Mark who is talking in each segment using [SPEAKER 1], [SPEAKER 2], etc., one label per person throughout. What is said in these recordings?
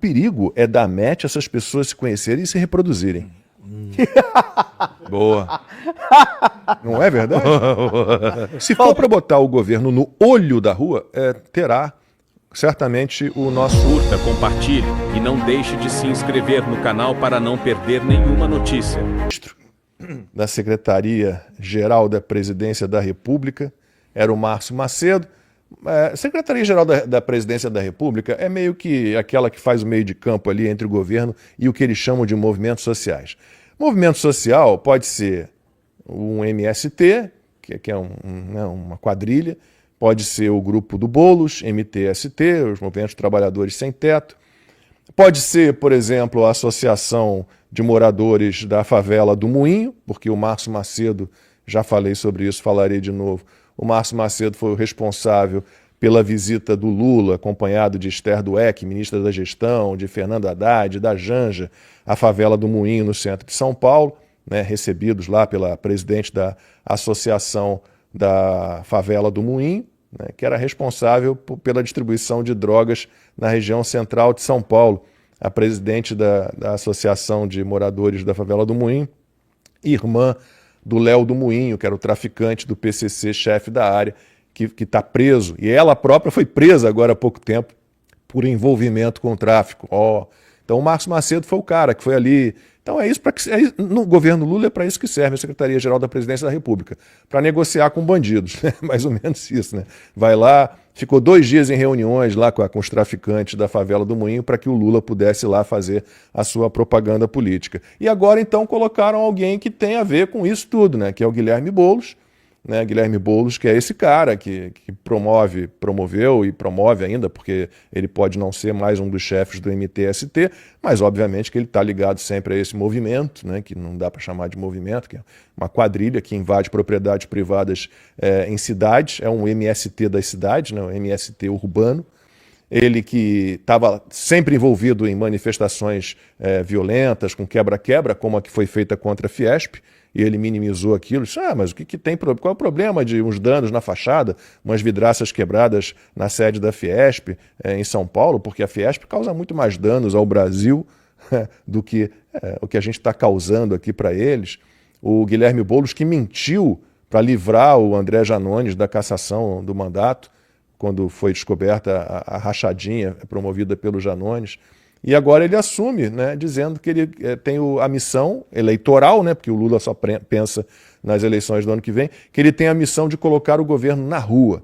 [SPEAKER 1] perigo é dar match, essas pessoas se conhecerem e se reproduzirem.
[SPEAKER 2] Boa.
[SPEAKER 1] Não é verdade? Se for para botar o governo no olho da rua, terá certamente o nosso...
[SPEAKER 3] Curta, compartilhe e não deixe de se inscrever no canal para não perder nenhuma notícia.
[SPEAKER 1] Da Secretaria-Geral da Presidência da República era o Márcio Macedo. Secretaria-Geral da Presidência da República é meio que aquela que faz o meio de campo ali entre o governo e o que eles chamam de movimentos sociais. Movimento social pode ser um MST, que é uma quadrilha, pode ser o grupo do Boulos, MTST, os Movimentos Trabalhadores Sem Teto, pode ser, por exemplo, a Associação de Moradores da Favela do Moinho, porque o Márcio Macedo, já falei sobre isso, falarei de novo, o Márcio Macedo foi o responsável pela visita do Lula, acompanhado de Esther Dweck, ministra da Gestão, de Fernando Haddad, da Janja, à favela do Moinho, no centro de São Paulo, né, recebidos lá pela presidente da Associação da Favela do Moinho, né, que era responsável pela distribuição de drogas na região central de São Paulo. A presidente da Associação de Moradores da Favela do Moinho, irmã do Léo do Moinho, que era o traficante do PCC, chefe da área, que está preso. E ela própria foi presa agora há pouco tempo por envolvimento com o tráfico. Então o Márcio Macedo foi o cara que foi ali. Então no governo Lula é para isso que serve a Secretaria-Geral da Presidência da República, para negociar com bandidos, né? Mais ou menos isso, né? Vai lá, ficou 2 dias em reuniões lá com os traficantes da Favela do Moinho para que o Lula pudesse lá fazer a sua propaganda política. E agora então colocaram alguém que tem a ver com isso tudo, né? Que é o Guilherme Boulos, né? Guilherme Boulos, que é esse cara que promoveu e promove ainda, porque ele pode não ser mais um dos chefes do MTST, mas obviamente que ele está ligado sempre a esse movimento, né? Que não dá para chamar de movimento, que é uma quadrilha que invade propriedades privadas em cidades, é um MST das cidades, né? Um MST urbano. Ele que estava sempre envolvido em manifestações violentas, com quebra-quebra, como a que foi feita contra a Fiesp, e ele minimizou aquilo. Disse, mas o que tem, qual é o problema de uns danos na fachada, umas vidraças quebradas na sede da Fiesp em São Paulo, porque a Fiesp causa muito mais danos ao Brasil do que o que a gente está causando aqui para eles. O Guilherme Boulos que mentiu para livrar o André Janones da cassação do mandato, quando foi descoberta a rachadinha promovida pelo Janones. E agora ele assume, né, dizendo que ele tem a missão eleitoral, né, porque o Lula só pensa nas eleições do ano que vem, que ele tem a missão de colocar o governo na rua.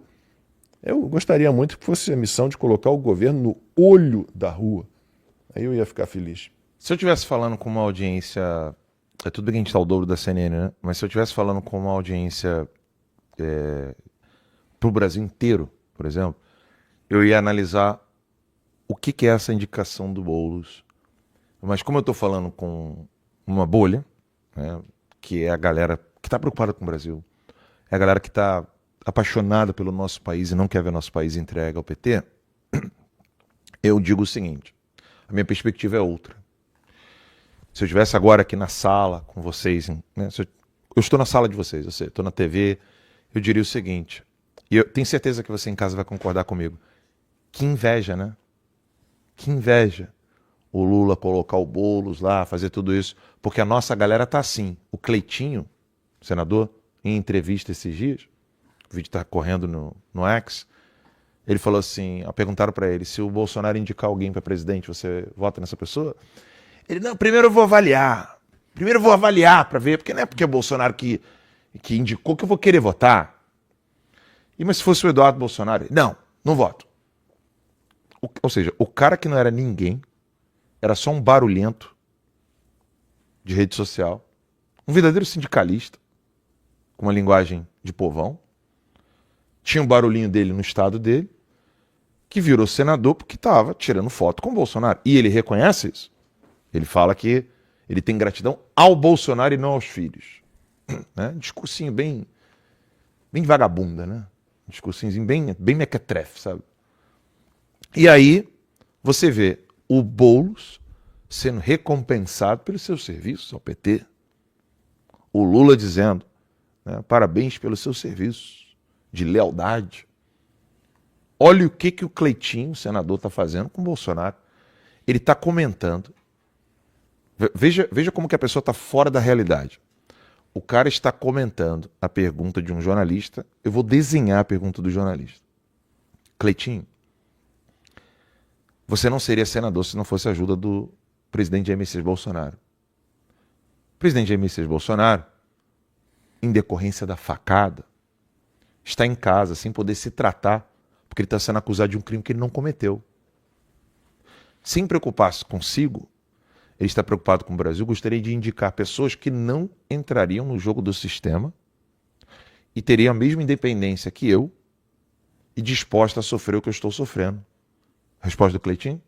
[SPEAKER 1] Eu gostaria muito que fosse a missão de colocar o governo no olho da rua. Aí eu ia ficar feliz.
[SPEAKER 2] Se eu estivesse falando com uma audiência... tudo bem que a gente está ao dobro da CNN, né? Mas se eu estivesse falando com uma audiência para o Brasil inteiro, por exemplo, eu ia analisar o que é essa indicação do Boulos. Mas como eu estou falando com uma bolha, né, que é a galera que está preocupada com o Brasil, é a galera que está apaixonada pelo nosso país e não quer ver nosso país entregue ao PT, eu digo o seguinte, a minha perspectiva é outra. Se eu estivesse agora aqui na sala com vocês, né, eu estou na sala de vocês, eu estou na TV, eu diria o seguinte, e eu tenho certeza que você em casa vai concordar comigo, que inveja, né? Que inveja o Lula colocar o Boulos lá, fazer tudo isso, porque a nossa galera tá assim. O Cleitinho, senador, em entrevista esses dias, o vídeo tá correndo no X, ele falou assim, perguntaram para ele, se o Bolsonaro indicar alguém para presidente, você vota nessa pessoa? Ele, não, primeiro eu vou avaliar para ver, porque não é porque é o Bolsonaro que indicou que eu vou querer votar. Mas se fosse o Eduardo Bolsonaro, não voto. Ou seja, o cara que não era ninguém, era só um barulhento de rede social, um verdadeiro sindicalista, com uma linguagem de povão, tinha um barulhinho dele no estado dele, que virou senador porque estava tirando foto com o Bolsonaro. E ele reconhece isso. Ele fala que ele tem gratidão ao Bolsonaro e não aos filhos. Né? Discursinho bem vagabunda, né? Discursinho bem mequetrefe, sabe? E aí você vê o Boulos sendo recompensado pelos seus serviços ao PT. O Lula dizendo, né, parabéns pelos seus serviços de lealdade. Olha o que o Cleitinho, o senador, está fazendo com o Bolsonaro. Ele está comentando. Veja como que a pessoa está fora da realidade. O cara está comentando a pergunta de um jornalista. Eu vou desenhar a pergunta do jornalista. Cleitinho, você não seria senador se não fosse a ajuda do presidente Jair Messias Bolsonaro. O presidente Jair Messias Bolsonaro, em decorrência da facada, está em casa sem poder se tratar, porque ele está sendo acusado de um crime que ele não cometeu. Sem preocupar-se consigo, ele está preocupado com o Brasil. Gostaria de indicar pessoas que não entrariam no jogo do sistema e teriam a mesma independência que eu e disposta a sofrer o que eu estou sofrendo. Resposta do Cleitinho?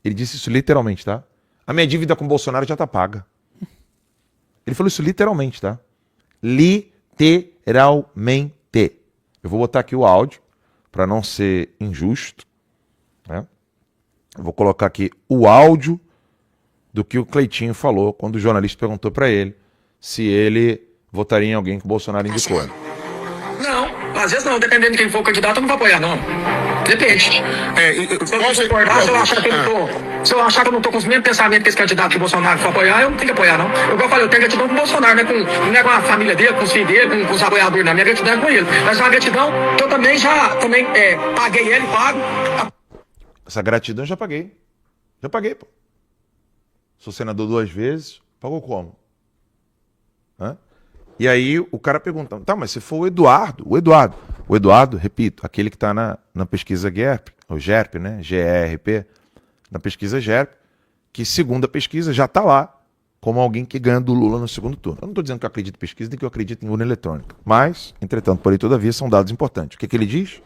[SPEAKER 2] Ele disse isso literalmente, tá? A minha dívida com o Bolsonaro já está paga. Ele falou isso literalmente, tá? Literalmente. Eu vou botar aqui o áudio para não ser injusto, né? Eu vou colocar aqui o áudio do que o Cleitinho falou quando o jornalista perguntou para ele se ele votaria em alguém que o Bolsonaro indicou.
[SPEAKER 4] Não, às vezes não, dependendo de quem for o candidato, eu não vou apoiar, não. Depende. Se eu concordar, se eu achar que eu não tô, se eu achar que eu não tô com os mesmos pensamentos que esse candidato que o Bolsonaro for apoiar, eu não tenho que apoiar, não. Eu falei, eu tenho gratidão com o Bolsonaro, né? Não é com a família dele, com os filhos dele, com os apoiadores, não. Minha gratidão é com ele. Mas é uma gratidão que eu também paguei ele, pago.
[SPEAKER 2] Essa gratidão eu já paguei. Já paguei, pô. Sou senador 2 vezes, pagou como? Hã? E aí o cara pergunta, tá, mas se for o Eduardo, repito, aquele que está na pesquisa GERP, ou GERP, né? GERP, na pesquisa GERP, que segundo a pesquisa já está lá como alguém que ganha do Lula no segundo turno. Eu não estou dizendo que eu acredito em pesquisa, nem que eu acredito em urna eletrônica. Mas, entretanto, porém, todavia, são dados importantes. O que ele diz?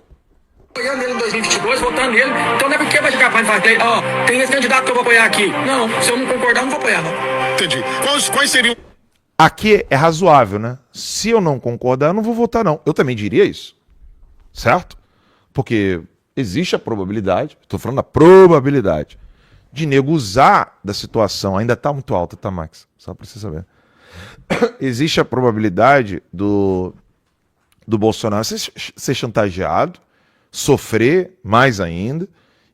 [SPEAKER 4] Apoiando nele em 2022, votando nele. Então não é porque vai ficar fazendo, tem esse candidato que eu vou apoiar aqui. Não, se eu não concordar, eu não vou apoiar, não.
[SPEAKER 5] Entendi. Quais seriam...
[SPEAKER 2] Aqui é razoável, né? Se eu não concordar, eu não vou votar, não. Eu também diria isso. Certo? Porque existe a probabilidade, estou falando da probabilidade, de nego usar da situação, ainda está muito alta, tá, Max? Só para você saber. Existe a probabilidade do Bolsonaro ser chantageado, sofrer mais ainda,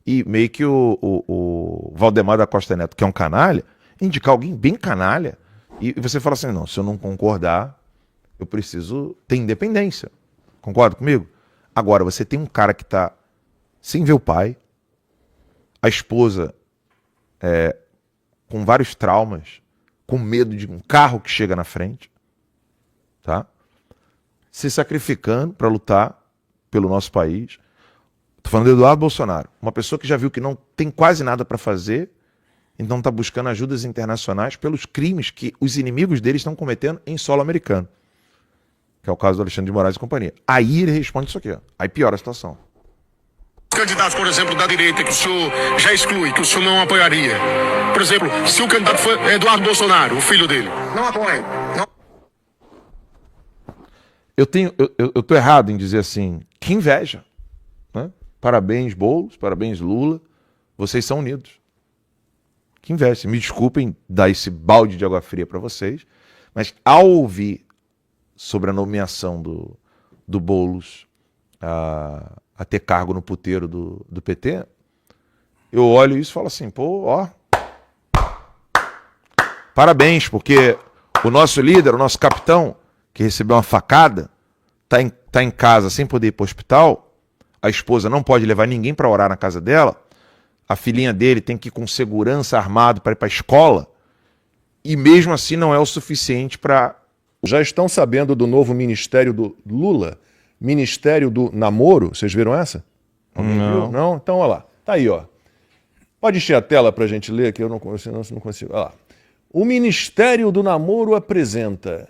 [SPEAKER 2] e meio que o Valdemar da Costa Neto, que é um canalha, indicar alguém bem canalha, e você fala assim, não, se eu não concordar, eu preciso ter independência. Concorda comigo? Agora, você tem um cara que está sem ver o pai, a esposa com vários traumas, com medo de um carro que chega na frente, tá? Se sacrificando para lutar pelo nosso país. Estou falando do Eduardo Bolsonaro, uma pessoa que já viu que não tem quase nada para fazer, então está buscando ajudas internacionais pelos crimes que os inimigos dele estão cometendo em solo americano, que é o caso do Alexandre de Moraes e companhia. Aí ele responde isso aqui, ó. Aí piora a situação.
[SPEAKER 5] Candidatos, por exemplo, da direita, que o senhor já exclui, que o senhor não apoiaria? Por exemplo, se o candidato for Eduardo Bolsonaro, o filho dele.
[SPEAKER 4] Não apoio. Não.
[SPEAKER 2] Eu tô errado em dizer assim, que inveja, né? Parabéns, Boulos, parabéns, Lula, vocês são unidos. Que inveja. Me desculpem dar esse balde de água fria para vocês, mas ao ouvir sobre a nomeação do Boulos a ter cargo no puteiro do PT, eu olho isso e falo assim, pô, ó, parabéns, porque o nosso líder, o nosso capitão, que recebeu uma facada, tá em casa sem poder ir para o hospital, a esposa não pode levar ninguém para orar na casa dela, a filhinha dele tem que ir com segurança armado para ir para a escola, e mesmo assim não é o suficiente para...
[SPEAKER 1] Já estão sabendo do novo ministério do Lula? Ministério do Namoro? Vocês viram essa?
[SPEAKER 2] Não.
[SPEAKER 1] Não? Então, olha lá. Tá aí, ó. Pode encher a tela para a gente ler, que eu não consigo. Olha lá. O Ministério do Namoro apresenta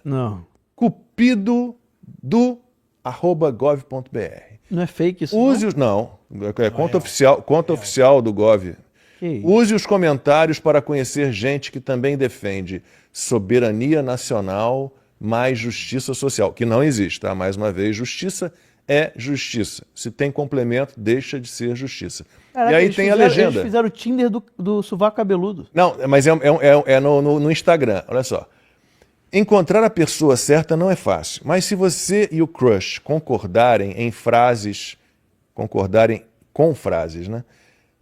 [SPEAKER 1] Cupido do @gov.br.
[SPEAKER 6] Não é fake isso,
[SPEAKER 1] Use não? É conta oficial do Gov. Use os comentários para conhecer gente que também defende soberania nacional mais justiça social, que não existe, tá? Mais uma vez, justiça é justiça. Se tem complemento, deixa de ser justiça.
[SPEAKER 6] Caraca,
[SPEAKER 1] e aí tem a legenda.
[SPEAKER 6] Eles fizeram o Tinder do sovaco cabeludo.
[SPEAKER 1] Não, mas é no Instagram, olha só. Encontrar a pessoa certa não é fácil, mas se você e o crush concordarem com frases, né?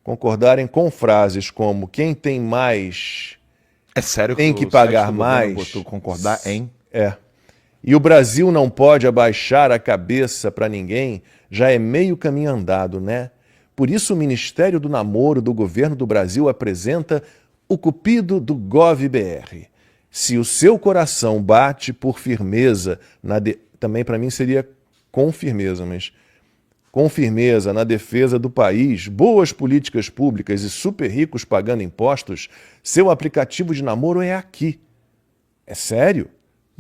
[SPEAKER 1] concordarem com frases como quem tem mais
[SPEAKER 2] É sério
[SPEAKER 1] tem
[SPEAKER 2] o
[SPEAKER 1] que
[SPEAKER 2] site
[SPEAKER 1] pagar
[SPEAKER 2] do governo
[SPEAKER 1] mais.
[SPEAKER 2] botou concordar em?
[SPEAKER 1] É. E o Brasil não pode abaixar a cabeça para ninguém, já é meio caminho andado, né? Por isso o Ministério do Namoro do Governo do Brasil apresenta o Cupido do GovBR. Se o seu coração bate por firmeza, também para mim seria com firmeza, mas com firmeza na defesa do país, boas políticas públicas e super ricos pagando impostos, seu aplicativo de namoro é aqui. É sério?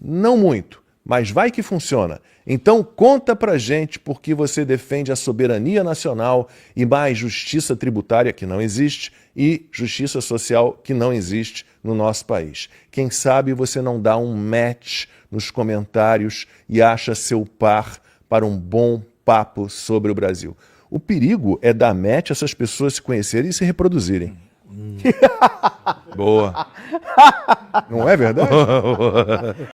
[SPEAKER 1] Não muito, mas vai que funciona. Então conta pra gente por que você defende a soberania nacional e mais justiça tributária que não existe e justiça social que não existe no nosso país. Quem sabe você não dá um match nos comentários e acha seu par para um bom papo sobre o Brasil. O perigo é dar match a essas pessoas se conhecerem e se reproduzirem.
[SPEAKER 2] Boa.
[SPEAKER 1] Não é verdade?